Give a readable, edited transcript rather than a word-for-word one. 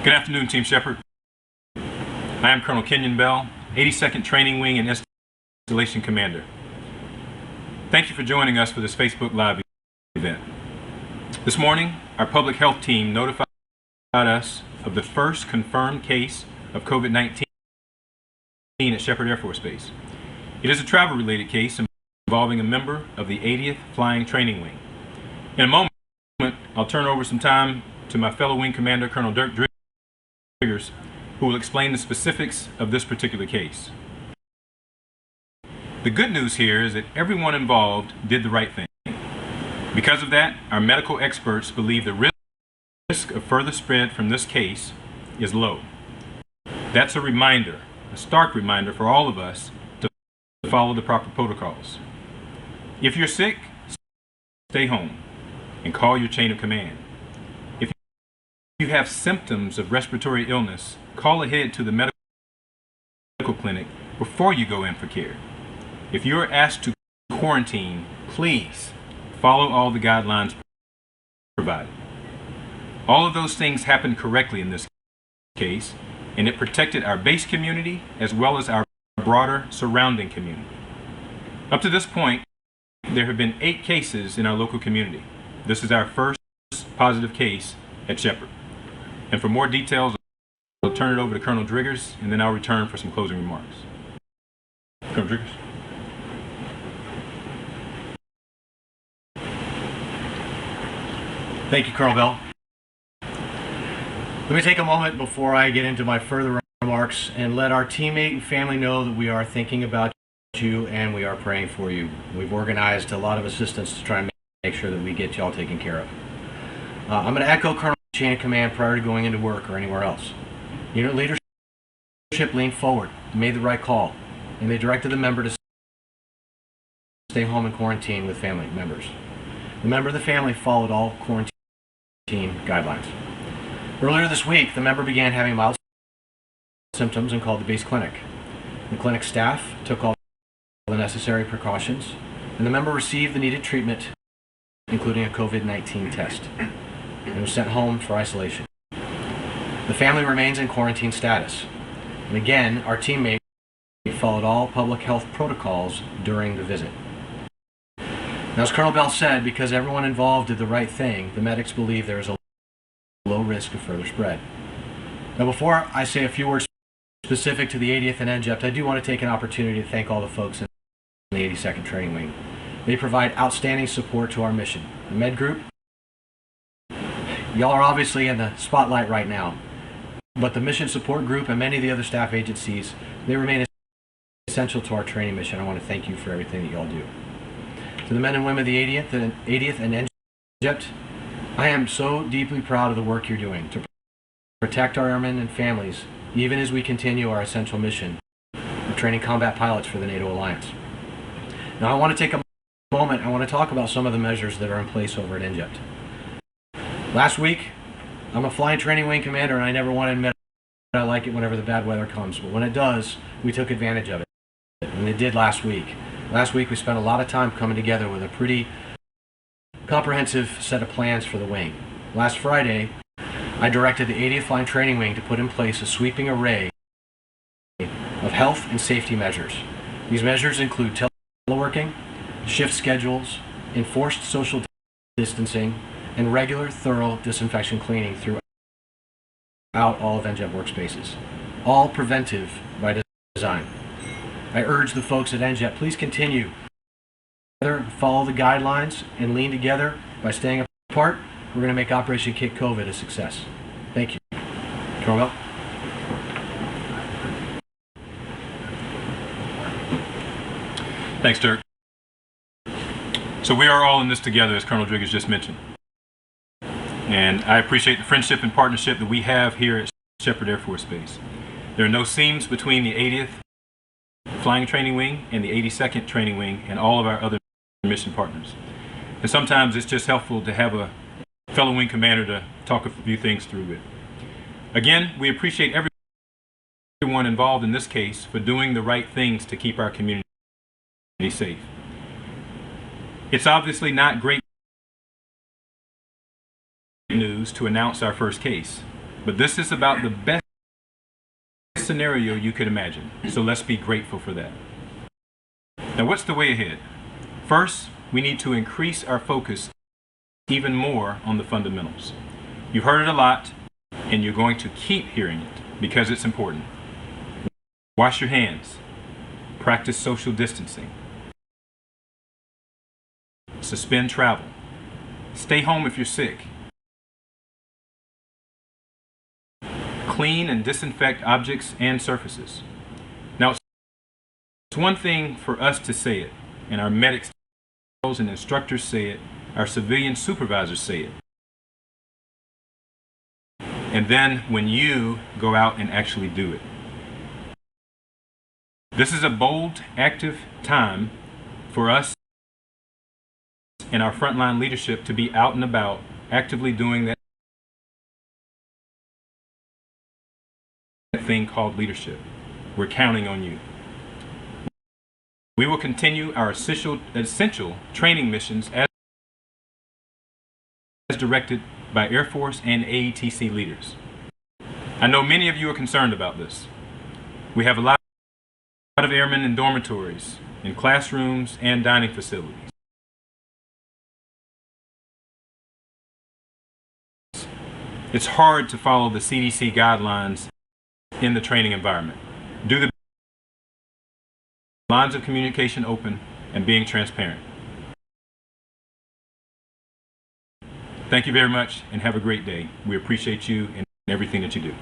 Good afternoon, Team Shepherd. I am Colonel Kenyon Bell, 82nd Training Wing and Installation Commander. Thank you for joining us for this Facebook Live event. This morning, our public health team notified us of the first confirmed case of COVID-19 at Shepherd Air Force Base. It is a travel-related case involving a member of the 80th Flying Training Wing. In a moment, I'll turn over some time to my fellow wing commander, Colonel Dirk Driggers, who will explain the specifics of this particular case. The good news here is that everyone involved did the right thing. Because of that, our medical experts believe the risk of further spread from this case is low. That's a reminder, a stark reminder for all of us to follow the proper protocols. If you're sick, stay home and call your chain of command. If you have symptoms of respiratory illness, call ahead to the medical clinic before you go in for care. If you're asked to quarantine, please follow all the guidelines provided. All of those things happened correctly in this case, and it protected our base community as well as our broader surrounding community. Up to this point, there have been 8 cases in our local community. This is our first positive case at Shepherd. And for more details, I'll turn it over to Colonel Driggers, and then I'll return for some closing remarks. Colonel Driggers. Thank you, Colonel Bell. Let me take a moment before I get into my further remarks and let our teammate and family know that we are thinking about you and we are praying for you. We've organized a lot of assistance to try and make sure that we get you all taken care of. I'm going to echo Colonel's chain of command prior to going into work or anywhere else. Unit leadership leaned forward, made the right call, and they directed the member to stay home and quarantine with family members. The member of the family followed all quarantine guidelines. Earlier this week, the member began having mild symptoms and called the base clinic. The clinic staff took all the necessary precautions, and the member received the needed treatment, including a COVID-19 test, and was sent home for isolation. The family remains in quarantine status, and again, our teammate followed all public health protocols during the visit. Now, as Colonel Bell said, because everyone involved did the right thing, the medics believe there is a low risk of further spread. Now, before I say a few words specific to the 80th and NGEPT, I do want to take an opportunity to thank all the folks in the 82nd Training Wing. They provide outstanding support to our mission. The Med Group, y'all are obviously in the spotlight right now, but the Mission Support Group and many of the other staff agencies, they remain essential to our training mission. I want to thank you for everything that y'all do. To the men and women of the 80th and NGEPT, I am so deeply proud of the work you're doing to protect our airmen and families, even as we continue our essential mission of training combat pilots for the NATO Alliance. Now, I want to take a moment, I want to talk about some of the measures that are in place over at NGEPT. Last week, I'm a flying training wing commander, and I never want to admit I like it whenever the bad weather comes, but when it does, we took advantage of it, and it did last week. Last week, we spent a lot of time coming together with a pretty comprehensive set of plans for the wing. Last Friday, I directed the 80th Flying Training Wing to put in place a sweeping array of health and safety measures. These measures include teleworking, shift schedules, enforced social distancing, and regular, thorough disinfection cleaning throughout all of NGEPT workspaces, all preventive by design. I urge the folks at NGEPT, please continue to follow the guidelines and lean together by staying apart. We're going to make Operation Kick COVID a success. Thank you. Colonel Bell. Thanks, Dirk. So we are all in this together, as Colonel Driggers just mentioned. And I appreciate the friendship and partnership that we have here at Shepherd Air Force Base. There are no seams between the 80th Flying Training Wing and the 82nd Training Wing and all of our other mission partners. And sometimes it's just helpful to have a fellow wing commander to talk a few things through with. Again, we appreciate everyone involved in this case for doing the right things to keep our community safe. It's obviously not great news to announce our first case, But this is about the best scenario you could imagine. So let's be grateful for that. Now, what's the way ahead? First, we need to increase our focus even more on the fundamentals. You've heard it a lot, and you're going to keep hearing it because it's important. Wash your hands. Practice social distancing. Suspend travel. Stay home if you're sick. Clean and disinfect objects and surfaces. Now, it's one thing for us to say it, and our medics and instructors say it, our civilian supervisors say it. And then when you go out and actually do it. This is a bold, active time for us and our frontline leadership to be out and about, actively doing that thing called leadership. We're counting on you. We will continue our essential training missions as directed by Air Force and AETC leaders. I know many of you are concerned about this. We have a lot of airmen in dormitories, in classrooms, and dining facilities. It's hard to follow the CDC guidelines in the training environment. Do the lines of communication open and being transparent. Thank you very much and have a great day. We appreciate you and everything that you do.